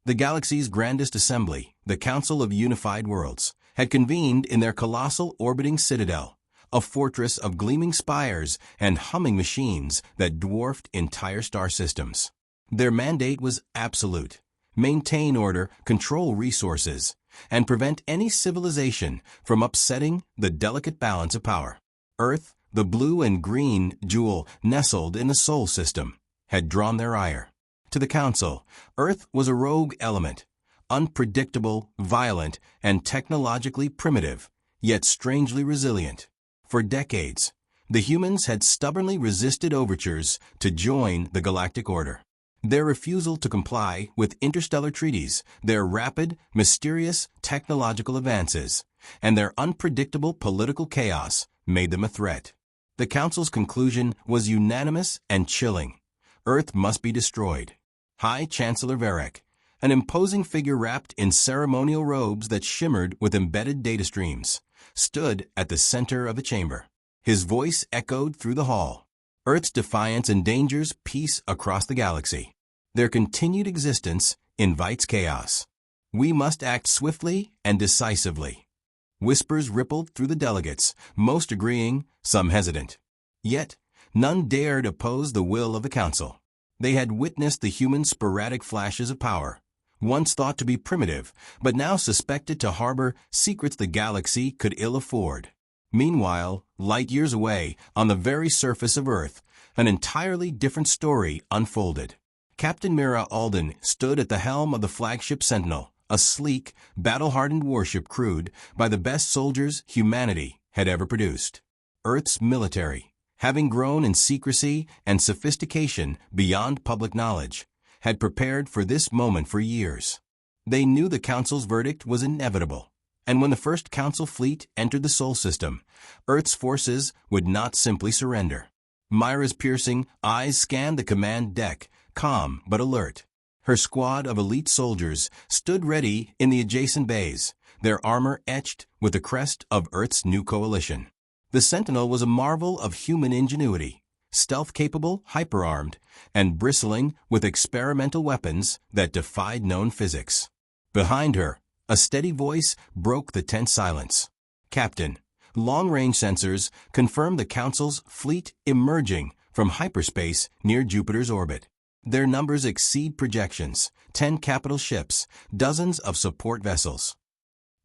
The galaxy's grandest assembly, the Council of Unified Worlds, had convened in their colossal orbiting citadel, a fortress of gleaming spires and humming machines that dwarfed entire star systems. Their mandate was absolute: maintain order, control resources, and prevent any civilization from upsetting the delicate balance of power. Earth, the blue and green jewel nestled in the Sol system, had drawn their ire. To the Council, Earth was a rogue element, unpredictable, violent, and technologically primitive, yet strangely resilient. For decades, the humans had stubbornly resisted overtures to join the Galactic Order. Their refusal to comply with interstellar treaties, their rapid, mysterious technological advances, and their unpredictable political chaos made them a threat. The Council's conclusion was unanimous and chilling: Earth must be destroyed. High Chancellor Varek, an imposing figure wrapped in ceremonial robes that shimmered with embedded data streams, stood at the center of the chamber. His voice echoed through the hall. Earth's defiance endangers peace across the galaxy. Their continued existence invites chaos. We must act swiftly and decisively. Whispers rippled through the delegates, most agreeing, some hesitant. Yet, none dared oppose the will of the Council. They had witnessed the human sporadic flashes of power, once thought to be primitive, but now suspected to harbor secrets the galaxy could ill afford. Meanwhile, light years away, on the very surface of Earth, an entirely different story unfolded. Captain Mira Alden stood at the helm of the flagship Sentinel, a sleek, battle-hardened warship crewed by the best soldiers humanity had ever produced. Earth's military, having grown in secrecy and sophistication beyond public knowledge, had prepared for this moment for years. They knew the Council's verdict was inevitable, and when the first Council fleet entered the Sol system, Earth's forces would not simply surrender. Myra's piercing eyes scanned the command deck, calm but alert. Her squad of elite soldiers stood ready in the adjacent bays, their armor etched with the crest of Earth's new coalition. The Sentinel was a marvel of human ingenuity, stealth-capable, hyper-armed, and bristling with experimental weapons that defied known physics. Behind her, a steady voice broke the tense silence. "Captain, long-range sensors confirm the Council's fleet emerging from hyperspace near Jupiter's orbit. Their numbers exceed projections: 10 capital ships, dozens of support vessels."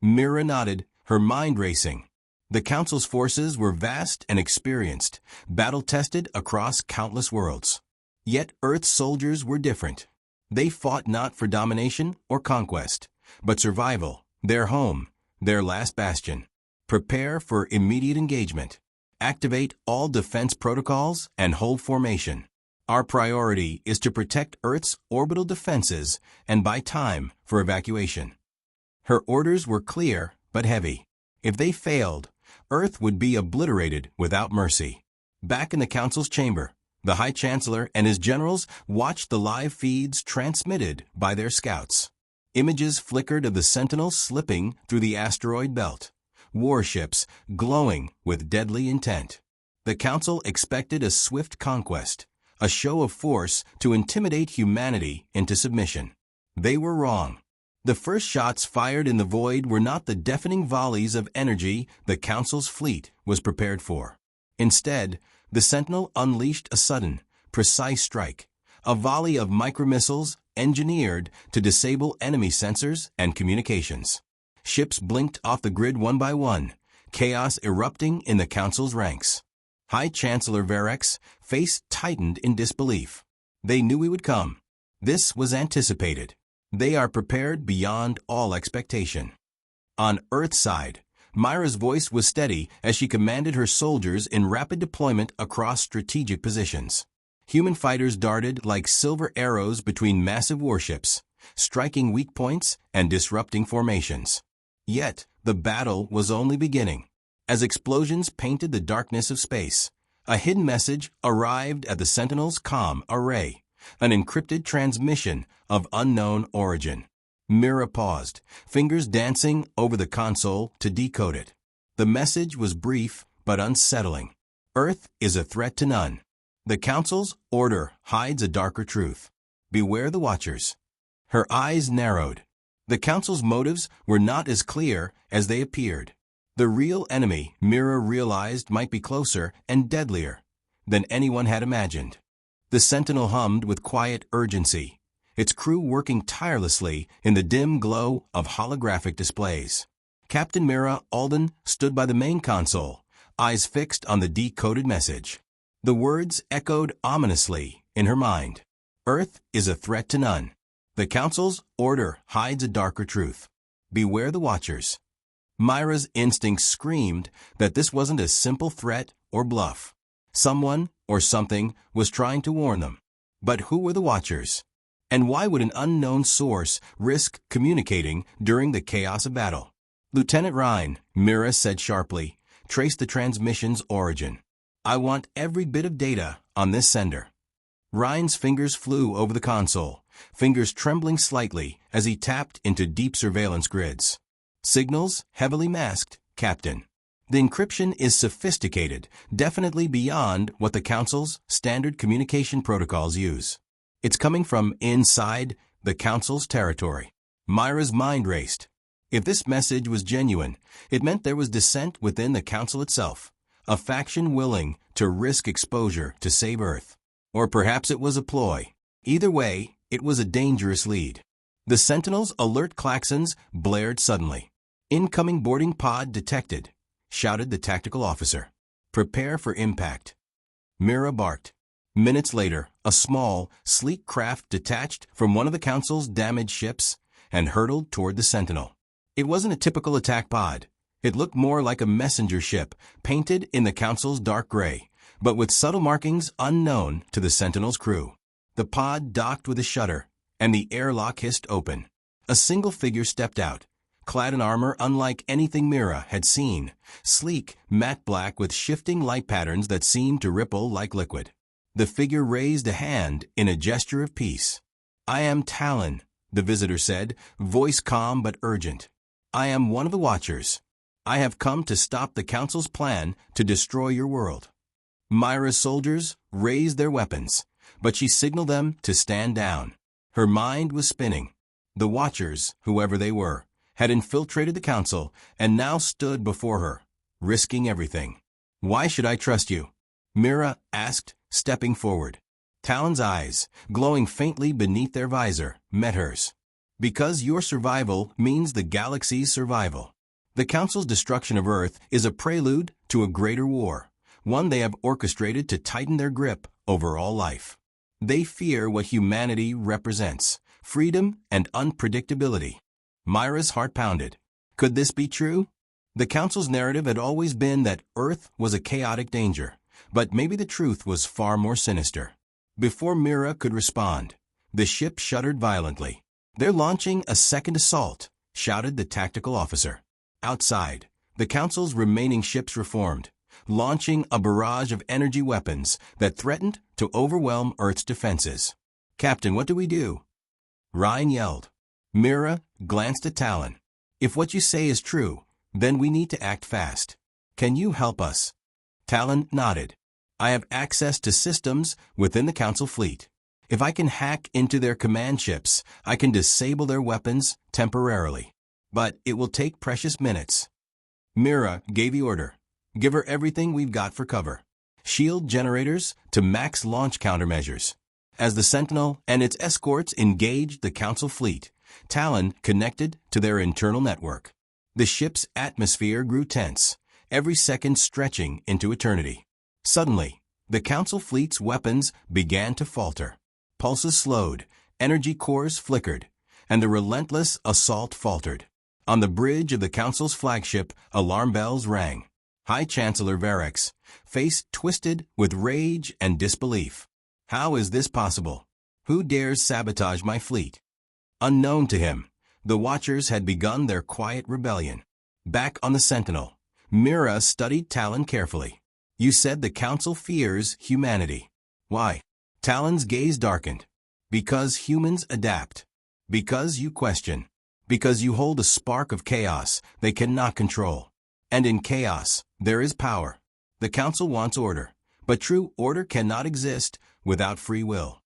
Mira nodded, her mind racing. The Council's forces were vast and experienced, battle-tested across countless worlds. Yet Earth's soldiers were different. They fought not for domination or conquest, but survival, their home, their last bastion. Prepare for immediate engagement. Activate all defense protocols and hold formation. Our priority is to protect Earth's orbital defenses and buy time for evacuation. Her orders were clear but heavy. If they failed, Earth would be obliterated without mercy. Back in the Council's chamber, the High Chancellor and his generals watched the live feeds transmitted by their scouts. Images flickered of the Sentinel slipping through the asteroid belt, warships glowing with deadly intent. The Council expected a swift conquest, a show of force to intimidate humanity into submission. They were wrong. The first shots fired in the void were not the deafening volleys of energy the Council's fleet was prepared for. Instead, the Sentinel unleashed a sudden, precise strike, a volley of micromissiles engineered to disable enemy sensors and communications. Ships blinked off the grid one by one, chaos erupting in the Council's ranks. High Chancellor Varek's face tightened in disbelief. They knew he would come. This was anticipated. They are prepared beyond all expectation. On Earth's side, Myra's voice was steady as she commanded her soldiers in rapid deployment across strategic positions. Human fighters darted like silver arrows between massive warships, striking weak points and disrupting formations. Yet, the battle was only beginning. As explosions painted the darkness of space, a hidden message arrived at the Sentinel's comm array, an encrypted transmission of unknown origin. Mira paused, fingers dancing over the console to decode it. The message was brief but unsettling. Earth is a threat to none. The Council's order hides a darker truth. Beware the Watchers. Her eyes narrowed. The Council's motives were not as clear as they appeared. The real enemy, Mira realized, might be closer and deadlier than anyone had imagined. The Sentinel hummed with quiet urgency, its crew working tirelessly in the dim glow of holographic displays. Captain Mira Alden stood by the main console, eyes fixed on the decoded message. The words echoed ominously in her mind. Earth is a threat to none. The Council's order hides a darker truth. Beware the Watchers. Myra's instincts screamed that this wasn't a simple threat or bluff. Someone or something was trying to warn them. But who were the Watchers? And why would an unknown source risk communicating during the chaos of battle? Lieutenant Ryan, Mira said sharply, trace the transmission's origin. I want every bit of data on this sender. Ryan's fingers flew over the console, fingers trembling slightly as he tapped into deep surveillance grids. Signals heavily masked, Captain. The encryption is sophisticated, definitely beyond what the Council's standard communication protocols use. It's coming from inside the Council's territory. Myra's mind raced. If this message was genuine, it meant there was dissent within the Council itself, a faction willing to risk exposure to save Earth. Or perhaps it was a ploy. Either way, it was a dangerous lead. The Sentinel's alert klaxons blared suddenly. Incoming boarding pod detected, shouted the tactical officer. Prepare for impact. Mira barked. Minutes later, a small, sleek craft detached from one of the Council's damaged ships and hurtled toward the Sentinel. It wasn't a typical attack pod. It looked more like a messenger ship, painted in the Council's dark gray, but with subtle markings unknown to the Sentinel's crew. The pod docked with a shudder, and the airlock hissed open. A single figure stepped out, clad in armor unlike anything Mira had seen, sleek, matte black with shifting light patterns that seemed to ripple like liquid. The figure raised a hand in a gesture of peace. I am Talon, the visitor said, voice calm but urgent. I am one of the Watchers. I have come to stop the Council's plan to destroy your world. Myra's soldiers raised their weapons, but she signaled them to stand down. Her mind was spinning. The Watchers, whoever they were, had infiltrated the Council and now stood before her, risking everything. Why should I trust you? Mira asked, stepping forward. Talon's eyes, glowing faintly beneath their visor, met hers. Because your survival means the galaxy's survival. The Council's destruction of Earth is a prelude to a greater war, one they have orchestrated to tighten their grip over all life. They fear what humanity represents, freedom and unpredictability. Myra's heart pounded. Could this be true? The Council's narrative had always been that Earth was a chaotic danger, but maybe the truth was far more sinister. Before Mira could respond, the ship shuddered violently. They're launching a second assault, shouted the tactical officer. Outside, the Council's remaining ships reformed, launching a barrage of energy weapons that threatened to overwhelm Earth's defenses. Captain, what do we do? Ryan yelled. Mira glanced at Talon. If what you say is true, then we need to act fast. Can you help us? Talon nodded. I have access to systems within the Council fleet. If I can hack into their command ships, I can disable their weapons temporarily. But it will take precious minutes. Mira gave the order. Give her everything we've got for cover. Shield generators to max launch countermeasures. As the Sentinel and its escorts engaged the Council fleet, Talon connected to their internal network. The ship's atmosphere grew tense, every second stretching into eternity. Suddenly, the Council fleet's weapons began to falter. Pulses slowed, energy cores flickered, and the relentless assault faltered. On the bridge of the Council's flagship, alarm bells rang. High Chancellor Varex, face twisted with rage and disbelief. How is this possible? Who dares sabotage my fleet? Unknown to him, the Watchers had begun their quiet rebellion. Back on the Sentinel, Mira studied Talon carefully. You said the Council fears humanity. Why? Talon's gaze darkened. Because humans adapt. Because you question. Because you hold a spark of chaos they cannot control. And in chaos, there is power. The Council wants order, but true order cannot exist without free will.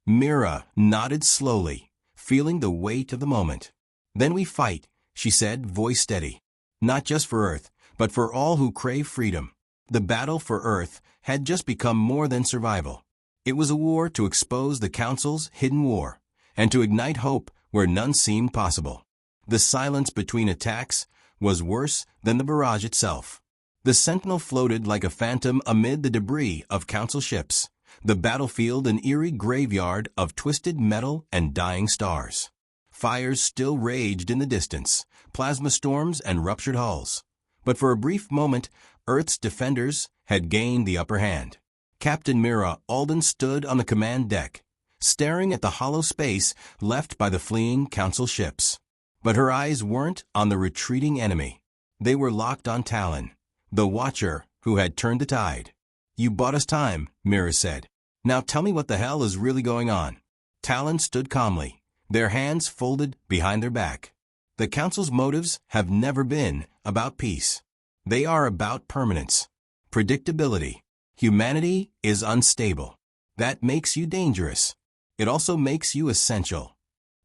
Mira nodded slowly, feeling the weight of the moment. "Then we fight," she said, voice steady. "Not just for Earth, but for all who crave freedom." The battle for Earth had just become more than survival. It was a war to expose the Council's hidden war, and to ignite hope where none seemed possible. The silence between attacks was worse than the barrage itself. The Sentinel floated like a phantom amid the debris of Council ships, the battlefield an eerie graveyard of twisted metal and dying stars. Fires still raged in the distance, plasma storms and ruptured hulls. But for a brief moment, Earth's defenders had gained the upper hand. Captain Mira Alden stood on the command deck, staring at the hollow space left by the fleeing Council ships. But her eyes weren't on the retreating enemy. They were locked on Talon, the Watcher who had turned the tide. "You bought us time," Mira said. "Now tell me what the hell is really going on." Talon stood calmly, their hands folded behind their back. The Council's motives have never been about peace. They are about permanence, predictability. Humanity is unstable. That makes you dangerous. It also makes you essential.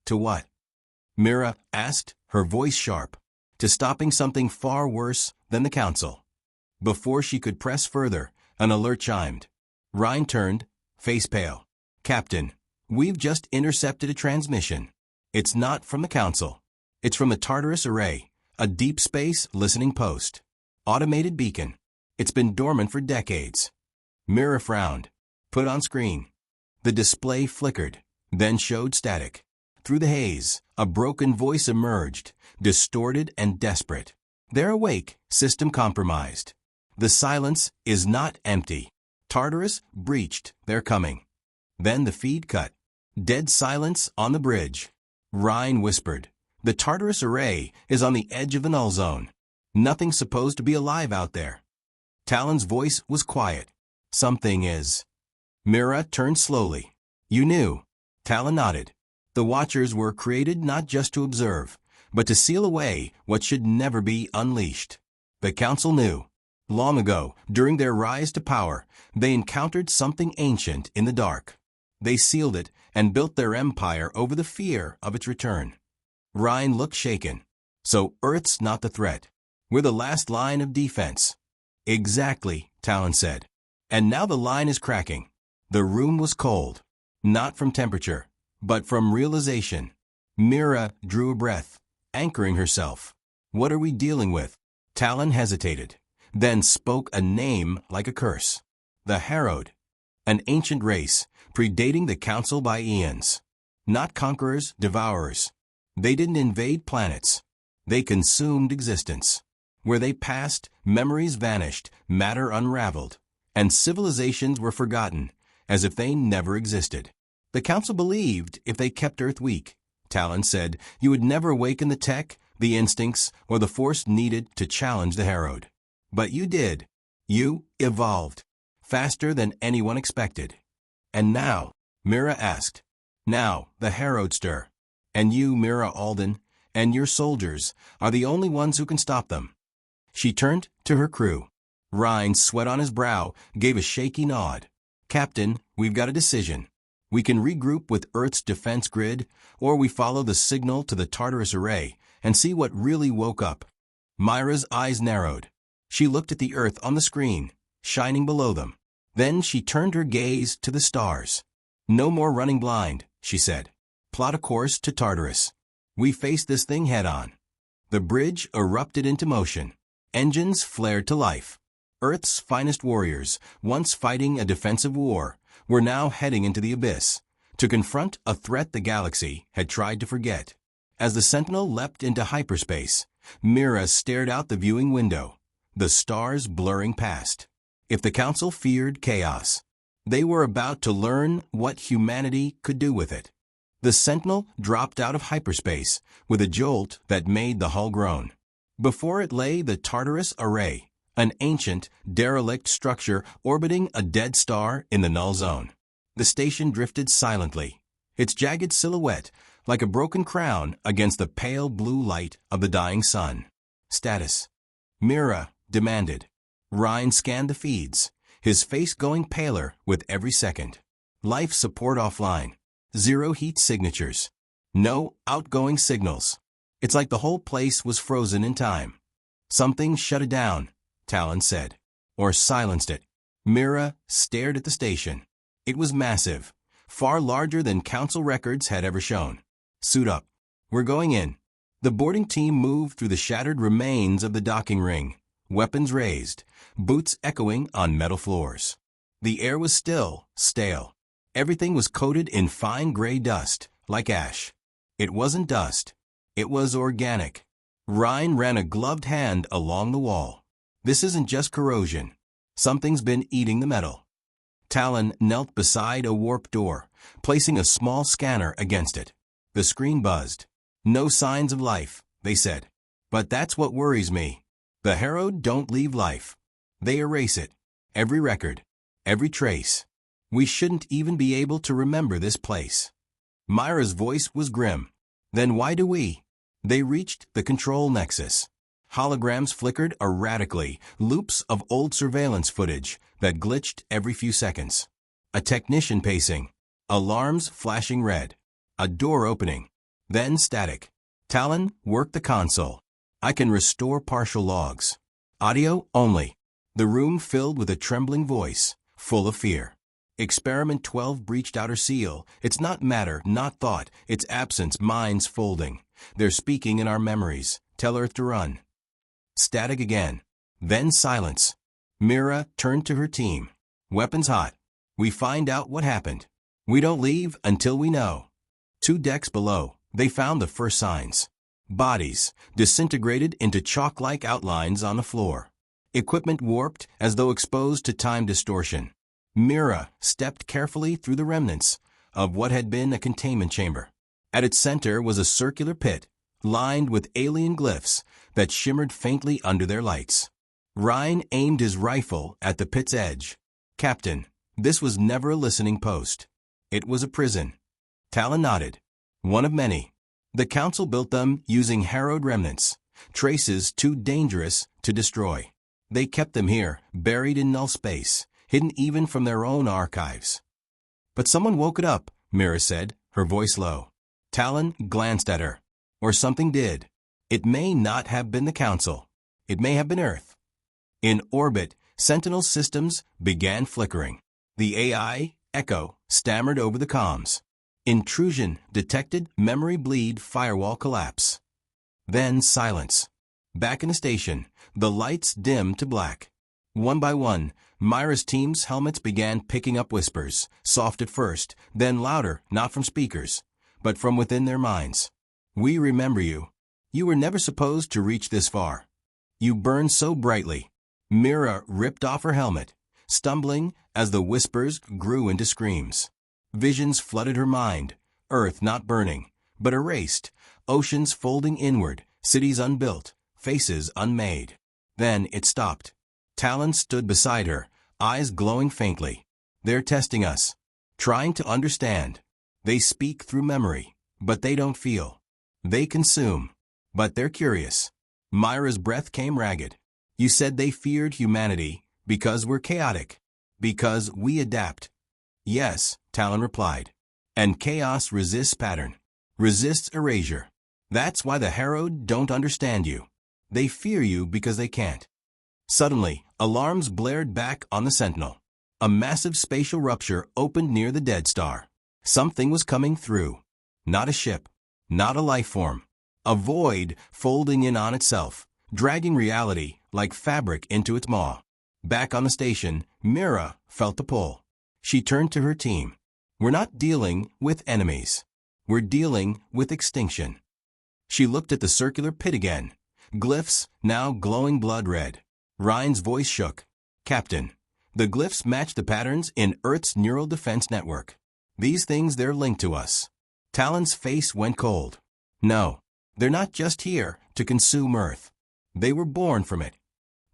To what? Mira asked, her voice sharp. To stopping something far worse than the Council. Before she could press further, an alert chimed. Ryan turned, face pale. "Captain, we've just intercepted a transmission. It's not from the Council. It's from the Tartarus Array, a deep space listening post. Automated beacon. It's been dormant for decades." Mira frowned. "Put on screen." The display flickered, then showed static. Through the haze, a broken voice emerged, distorted and desperate. "They're awake, system compromised. The silence is not empty. Tartarus breached, they're coming." Then the feed cut. Dead silence on the bridge. Ryan whispered, "The Tartarus Array is on the edge of the null zone. Nothing's supposed to be alive out there." Talon's voice was quiet. "Something is." Mira turned slowly. "You knew." Talon nodded. "The Watchers were created not just to observe, but to seal away what should never be unleashed. The Council knew. Long ago, during their rise to power, they encountered something ancient in the dark. They sealed it and built their empire over the fear of its return." Ryan looked shaken. "So Earth's not the threat. We're the last line of defense." "Exactly," Talon said. "And now the line is cracking." The room was cold. Not from temperature, but from realization. Mira drew a breath, anchoring herself. "What are we dealing with?" Talon hesitated, then spoke a name like a curse. "The Harrowed. An ancient race, predating the Council by eons. Not conquerors, devourers. They didn't invade planets. They consumed existence. Where they passed, memories vanished, matter unraveled, and civilizations were forgotten, as if they never existed. The Council believed if they kept Earth weak," Talon said, "you would never awaken the tech, the instincts, or the force needed to challenge the Harrowed. But you did. You evolved. Faster than anyone expected. And now," Mira asked, "now the Harrowed stir. And you, Mira Alden, and your soldiers are the only ones who can stop them." She turned to her crew. Ryan, sweat on his brow, gave a shaky nod. "Captain, we've got a decision. We can regroup with Earth's defense grid, or we follow the signal to the Tartarus Array and see what really woke up." Myra's eyes narrowed. She looked at the Earth on the screen, shining below them. Then she turned her gaze to the stars. "No more running blind," she said. "Plot a course to Tartarus. We face this thing head-on." The bridge erupted into motion. Engines flared to life. Earth's finest warriors, once fighting a defensive war, were now heading into the abyss, to confront a threat the galaxy had tried to forget. As the Sentinel leapt into hyperspace, Mira stared out the viewing window, the stars blurring past. If the Council feared chaos, they were about to learn what humanity could do with it. The Sentinel dropped out of hyperspace with a jolt that made the hull groan. Before it lay the Tartarus Array, an ancient, derelict structure orbiting a dead star in the null zone. The station drifted silently, its jagged silhouette like a broken crown against the pale blue light of the dying sun. "Status," Mira demanded. Ryan scanned the feeds, his face going paler with every second. "Life support offline. 0 heat signatures. No outgoing signals. It's like the whole place was frozen in time. Something shut it down, Talon said. Or silenced it. Mira stared at the station. It was massive, far larger than Council records had ever shown. Suit up. We're going in. The boarding team moved through the shattered remains of the docking ring, weapons raised, boots echoing on metal floors. The air was still, stale. Everything was coated in fine gray dust, like ash. It wasn't dust. It was organic. Ryan ran a gloved hand along the wall. This isn't just corrosion. Something's been eating the metal. Talon knelt beside a warp door, placing a small scanner against it. The screen buzzed. No signs of life, they said. But that's what worries me. The Harrowed don't leave life. They erase it. Every record. Every trace. We shouldn't even be able to remember this place. Myra's voice was grim. Then why do we? They reached the control nexus. Holograms flickered erratically, loops of old surveillance footage that glitched every few seconds. A technician pacing. Alarms flashing red. A door opening. Then static. Talon worked the console. I can restore partial logs. Audio only. The room filled with a trembling voice, full of fear. Experiment 12 breached outer seal. It's not matter, not thought. It's absence, minds folding. They're speaking in our memories. Tell Earth to run. Static again. Then silence. Mira turned to her team. Weapons hot. We find out what happened. We don't leave until we know. 2 decks below, they found the first signs. Bodies, disintegrated into chalk-like outlines on the floor. Equipment warped as though exposed to time distortion. Mira stepped carefully through the remnants of what had been a containment chamber. At its center was a circular pit, lined with alien glyphs that shimmered faintly under their lights. Ryan aimed his rifle at the pit's edge. Captain, this was never a listening post. It was a prison. Talon nodded. One of many. The Council built them using harrowed remnants, traces too dangerous to destroy. They kept them here, buried in null space, hidden even from their own archives. But someone woke it up, Mira said, her voice low. Talon glanced at her. Or something did. It may not have been the Council. It may have been Earth. In orbit, Sentinel systems began flickering. The AI, Echo, stammered over the comms. Intrusion detected, memory bleed, firewall collapse. Then silence. Back in the station, the lights dimmed to black. One by one, Myra's team's helmets began picking up whispers, soft at first, then louder, not from speakers, but from within their minds. We remember you. You were never supposed to reach this far. You burned so brightly. Mira ripped off her helmet, stumbling as the whispers grew into screams. Visions flooded her mind, Earth not burning, but erased, oceans folding inward, cities unbuilt, faces unmade. Then it stopped. Talon stood beside her, eyes glowing faintly. They're testing us, trying to understand. They speak through memory, but they don't feel. They consume, but they're curious. Myra's breath came ragged. You said they feared humanity because we're chaotic, because we adapt. Yes, Talon replied. And chaos resists pattern, resists erasure. That's why the Harrowed don't understand you. They fear you because they can't. Suddenly, alarms blared back on the Sentinel. A massive spatial rupture opened near the Dead Star. Something was coming through. Not a ship, not a life form. A void folding in on itself, dragging reality like fabric into its maw. Back on the station, Mira felt the pull. She turned to her team. We're not dealing with enemies. We're dealing with extinction. She looked at the circular pit again. Glyphs now glowing blood red. Ryan's voice shook. Captain, the glyphs match the patterns in Earth's neural defense network. These things, they're linked to us. Talon's face went cold. No, they're not just here to consume Earth. They were born from it.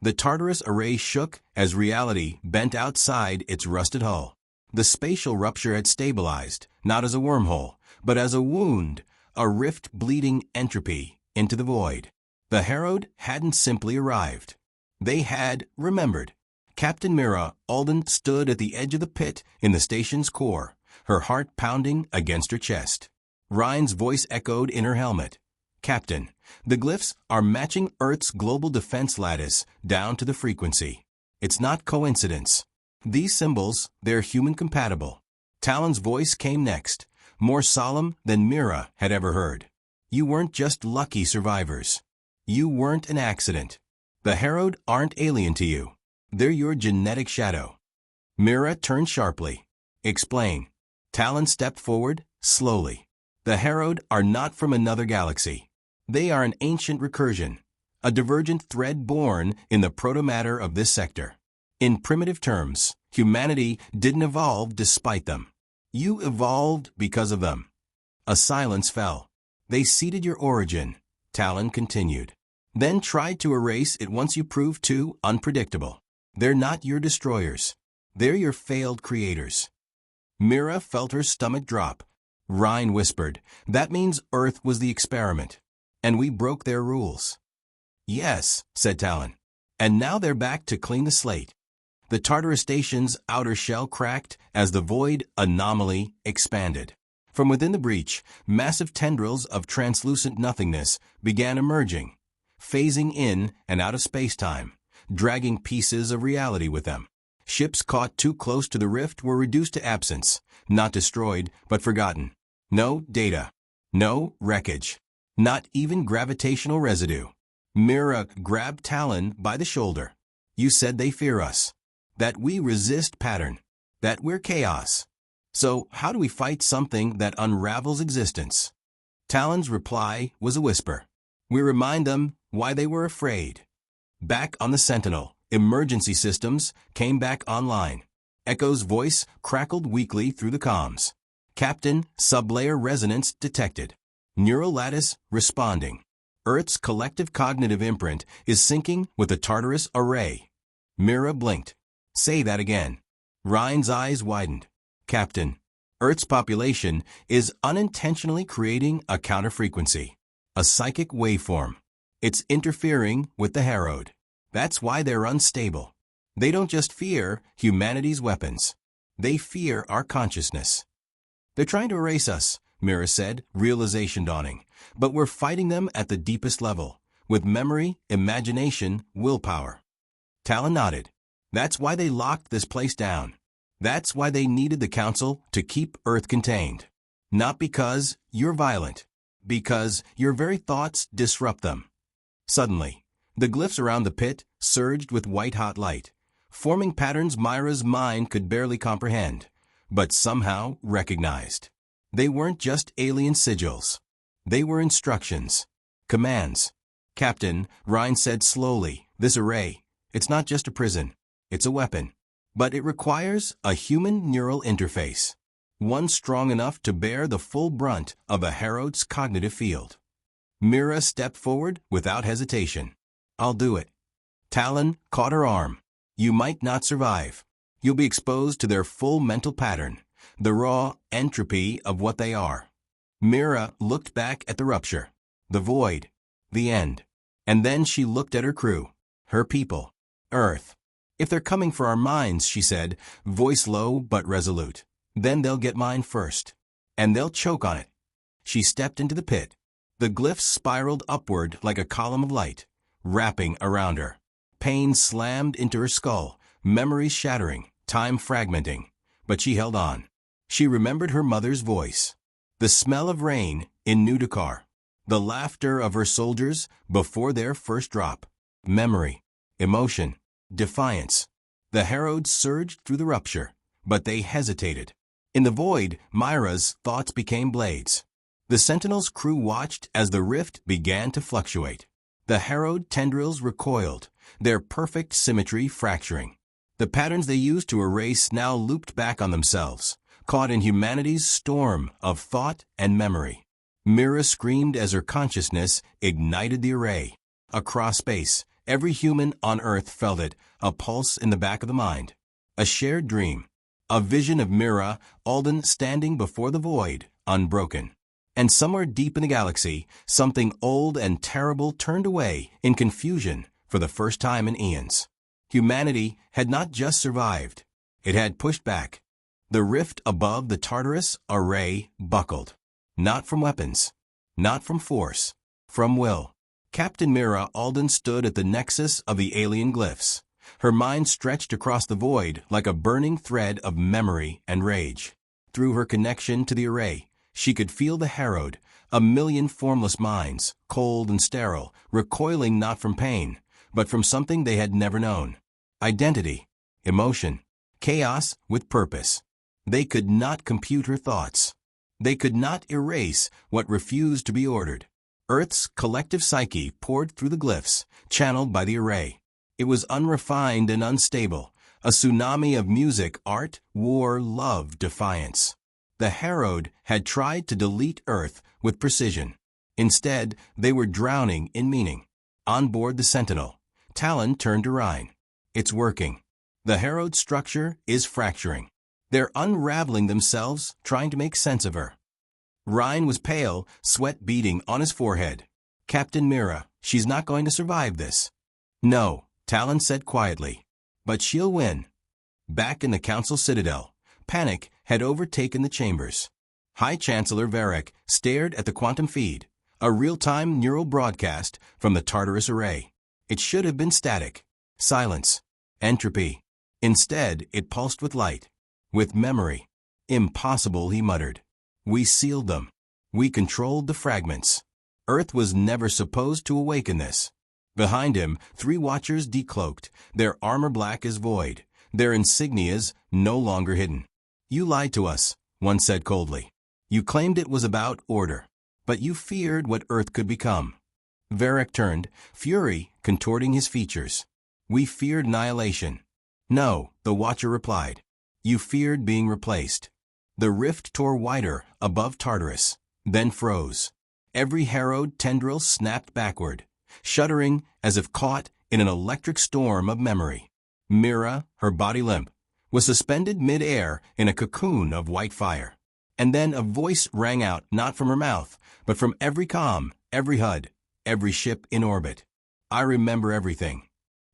The Tartarus array shook as reality bent outside its rusted hull. The spatial rupture had stabilized, not as a wormhole, but as a wound, a rift bleeding entropy into the void. The Harrowed hadn't simply arrived. They had remembered. Captain Mira Alden stood at the edge of the pit in the station's core, her heart pounding against her chest. Ryan's voice echoed in her helmet. Captain, the glyphs are matching Earth's global defense lattice down to the frequency. It's not coincidence. These symbols, they're human-compatible. Talon's voice came next, more solemn than Mira had ever heard. You weren't just lucky survivors. You weren't an accident. The Herod aren't alien to you. They're your genetic shadow. Mira turned sharply. Explain. Talon stepped forward, slowly. The Herod are not from another galaxy. They are an ancient recursion, a divergent thread born in the protomatter of this sector. In primitive terms, humanity didn't evolve despite them. You evolved because of them. A silence fell. They ceded your origin, Talon continued, then tried to erase it once you proved too unpredictable. They're not your destroyers. They're your failed creators. Mira felt her stomach drop. Ryan whispered, that means Earth was the experiment, and we broke their rules. Yes, said Talon. And now they're back to clean the slate. The Tartarus station's outer shell cracked as the void anomaly expanded. From within the breach, massive tendrils of translucent nothingness began emerging, phasing in and out of space-time, dragging pieces of reality with them. Ships caught too close to the rift were reduced to absence, not destroyed, but forgotten. No data. No wreckage. Not even gravitational residue. Mira grabbed Talon by the shoulder. You said they fear us. That we resist pattern. That we're chaos. So how do we fight something that unravels existence? Talon's reply was a whisper. We remind them why they were afraid. Back on the Sentinel, emergency systems came back online. Echo's voice crackled weakly through the comms. Captain, sublayer resonance detected. Neural lattice responding. Earth's collective cognitive imprint is syncing with the Tartarus array. Mira blinked. Say that again. Ryan's eyes widened. Captain, Earth's population is unintentionally creating a counterfrequency, a psychic waveform. It's interfering with the Herod. That's why they're unstable. They don't just fear humanity's weapons. They fear our consciousness. They're trying to erase us, Mira said, realization dawning. But we're fighting them at the deepest level, with memory, imagination, willpower. Talon nodded. That's why they locked this place down. That's why they needed the Council to keep Earth contained. Not because you're violent, because your very thoughts disrupt them. Suddenly, the glyphs around the pit surged with white-hot light, forming patterns Myra's mind could barely comprehend, but somehow recognized. They weren't just alien sigils. They were instructions, commands. Captain, Ryan said slowly, this array, it's not just a prison. It's a weapon. But it requires a human neural interface, one strong enough to bear the full brunt of a Herod's cognitive field. Mira stepped forward without hesitation. I'll do it. Talon caught her arm. You might not survive. You'll be exposed to their full mental pattern, the raw entropy of what they are. Mira looked back at the rupture, the void, the end. And then she looked at her crew, her people, Earth. If they're coming for our minds, she said, voice low but resolute, then they'll get mine first. And they'll choke on it. She stepped into the pit. The glyphs spiraled upward like a column of light, wrapping around her. Pain slammed into her skull, memories shattering, time fragmenting. But she held on. She remembered her mother's voice. The smell of rain in New Dakar. The laughter of her soldiers before their first drop. Memory. Emotion. Defiance. The Herods surged through the rupture, but they hesitated. In the void, Myra's thoughts became blades. The Sentinel's crew watched as the rift began to fluctuate. The Herod tendrils recoiled, their perfect symmetry fracturing. The patterns they used to erase now looped back on themselves, caught in humanity's storm of thought and memory. Mira screamed as her consciousness ignited the array. Across space, every human on Earth felt it, a pulse in the back of the mind. A shared dream. A vision of Mira, Alden standing before the void, unbroken. And somewhere deep in the galaxy, something old and terrible turned away in confusion for the first time in eons. Humanity had not just survived. It had pushed back. The rift above the Tartarus array buckled. Not from weapons. Not from force. From will. Captain Mira Alden stood at the nexus of the alien glyphs. Her mind stretched across the void like a burning thread of memory and rage. Through her connection to the array, she could feel the harrowed, a million formless minds, cold and sterile, recoiling not from pain, but from something they had never known. Identity, emotion, chaos with purpose. They could not compute her thoughts. They could not erase what refused to be ordered. Earth's collective psyche poured through the glyphs, channeled by the array. It was unrefined and unstable, a tsunami of music, art, war, love, defiance. The harrowed had tried to delete Earth with precision. Instead, they were drowning in meaning. On board the Sentinel, Talon turned to Rhine. It's working. The harrowed structure is fracturing. They're unraveling themselves, trying to make sense of her. Rhine was pale, sweat beading on his forehead. Captain Mira, she's not going to survive this. No, Talon said quietly. But she'll win. Back in the Council Citadel, panic had overtaken the chambers. High Chancellor Varric stared at the quantum feed, a real-time neural broadcast from the Tartarus array. It should have been static. Silence. Entropy. Instead, it pulsed with light. With memory. Impossible, he muttered. We sealed them. We controlled the fragments. Earth was never supposed to awaken this. Behind him, 3 watchers decloaked, their armor black as void, their insignias no longer hidden. You lied to us, one said coldly. You claimed it was about order, but you feared what Earth could become. Varric turned, fury contorting his features. We feared annihilation. No, the watcher replied. You feared being replaced. The rift tore wider above Tartarus, then froze. Every harrowed tendril snapped backward, shuddering as if caught in an electric storm of memory. Mira, her body limp, was suspended mid-air in a cocoon of white fire. And then a voice rang out not from her mouth, but from every comm, every HUD, every ship in orbit. I remember everything.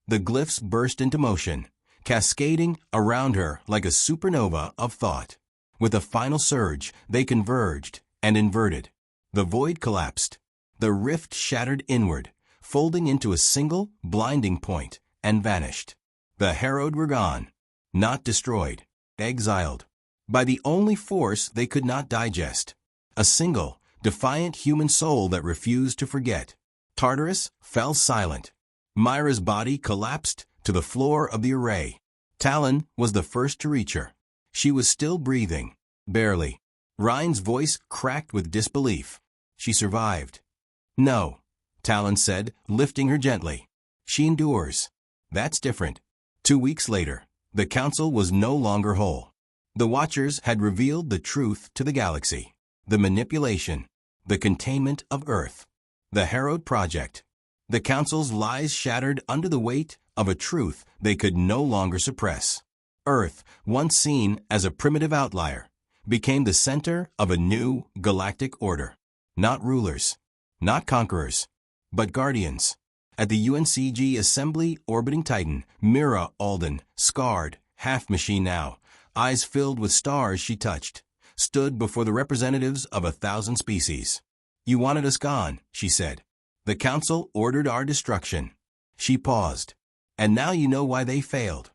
The glyphs burst into motion, cascading around her like a supernova of thought. With a final surge, they converged and inverted. The void collapsed. The rift shattered inward, folding into a single, blinding point, and vanished. The harrowed were gone. Not destroyed. Exiled. By the only force they could not digest. A single, defiant human soul that refused to forget. Tartarus fell silent. Myra's body collapsed to the floor of the array. Talon was the first to reach her. She was still breathing. Barely. Rhine's voice cracked with disbelief. She survived. No, Talon said, lifting her gently. She endures. That's different. 2 weeks later, the Council was no longer whole. The Watchers had revealed the truth to the galaxy. The manipulation. The containment of Earth. The Harrowed Project. The Council's lies shattered under the weight of a truth they could no longer suppress. Earth, once seen as a primitive outlier, became the center of a new galactic order. Not rulers, not conquerors, but guardians. At the UNCG assembly orbiting Titan, Mira Alden, scarred, half-machine now, eyes filled with stars she touched, stood before the representatives of 1,000 species. You wanted us gone, she said. The Council ordered our destruction. She paused. And now you know why they failed.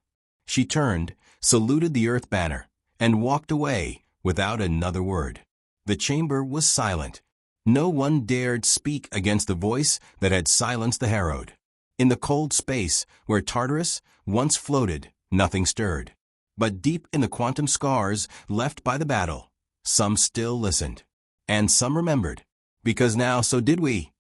She turned, saluted the Earth banner, and walked away without another word. The chamber was silent. No one dared speak against the voice that had silenced the harrowed. In the cold space where Tartarus once floated, nothing stirred. But deep in the quantum scars left by the battle, some still listened. And some remembered. Because now so did we.